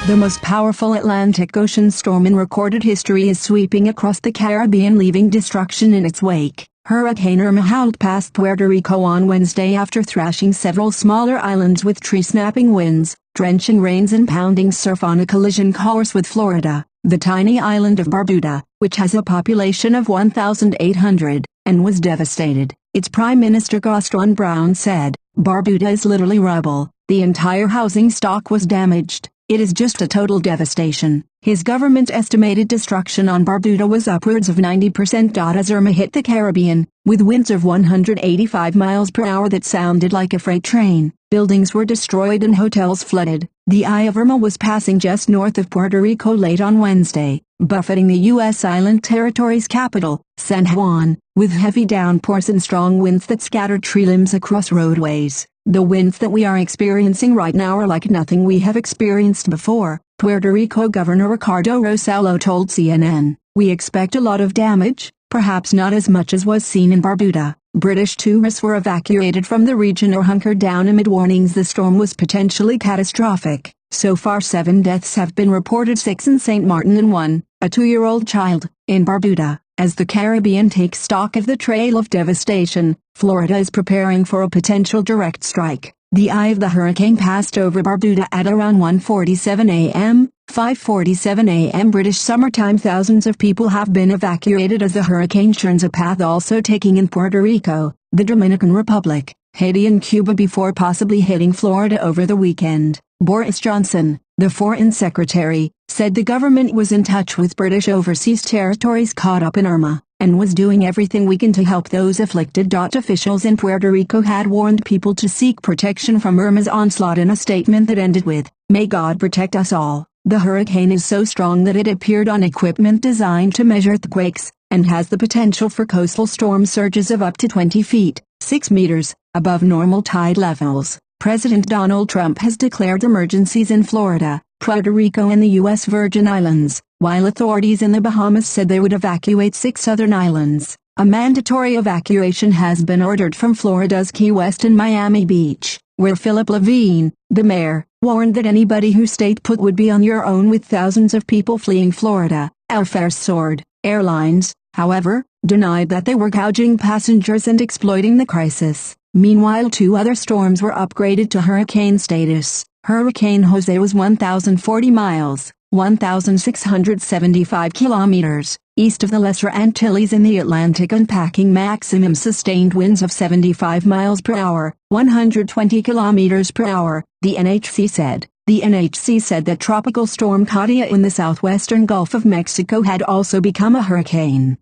The most powerful Atlantic Ocean storm in recorded history is sweeping across the Caribbean, leaving destruction in its wake. Hurricane Irma howled past Puerto Rico on Wednesday after thrashing several smaller islands with tree-snapping winds, drenching rains and pounding surf on a collision course with Florida. The tiny island of Barbuda, which has a population of 1,800, and was devastated, its Prime Minister Gaston Brown said. "Barbuda is literally rubble. The entire housing stock was damaged. It is just a total devastation." His government estimated destruction on Barbuda was upwards of 90% as Irma hit the Caribbean, with winds of 185 miles per hour that sounded like a freight train. Buildings were destroyed and hotels flooded. The eye of Irma was passing just north of Puerto Rico late on Wednesday, buffeting the U.S. island territory's capital, San Juan, with heavy downpours and strong winds that scattered tree limbs across roadways. "The winds that we are experiencing right now are like nothing we have experienced before," Puerto Rico Governor Ricardo Rossello told CNN. "We expect a lot of damage, perhaps not as much as was seen in Barbuda." British tourists were evacuated from the region or hunkered down amid warnings the storm was potentially catastrophic. So far 7 deaths have been reported, 6 in St. Martin and 1, a 2-year-old child, in Barbuda. As the Caribbean takes stock of the trail of devastation, Florida is preparing for a potential direct strike. The eye of the hurricane passed over Barbuda at around 1:47 a.m., 5:47 a.m. British summertime. Thousands of people have been evacuated as the hurricane churns a path, also taking in Puerto Rico, the Dominican Republic, Haiti and Cuba before possibly hitting Florida over the weekend. Boris Johnson, the Foreign Secretary, said the government was in touch with British overseas territories caught up in Irma, and was doing everything we can to help those afflicted. Officials in Puerto Rico had warned people to seek protection from Irma's onslaught in a statement that ended with, "May God protect us all." The hurricane is so strong that it appeared on equipment designed to measure earthquakes, and has the potential for coastal storm surges of up to 20 feet, 6 meters, above normal tide levels. President Donald Trump has declared emergencies in Florida, Puerto Rico and the U.S. Virgin Islands, while authorities in the Bahamas said they would evacuate 6 southern islands. A mandatory evacuation has been ordered from Florida's Key West and Miami Beach, where Philip Levine, the mayor, warned that anybody who stayed put would be on your own, with thousands of people fleeing Florida. Airfares soared. Airlines, however, denied that they were gouging passengers and exploiting the crisis. Meanwhile, 2 other storms were upgraded to hurricane status. Hurricane Jose was 1,040 miles, 1,675 kilometers, east of the Lesser Antilles in the Atlantic, and packing maximum sustained winds of 75 miles per hour, 120 kilometers per hour, the NHC said. The NHC said that Tropical Storm Katia in the southwestern Gulf of Mexico had also become a hurricane.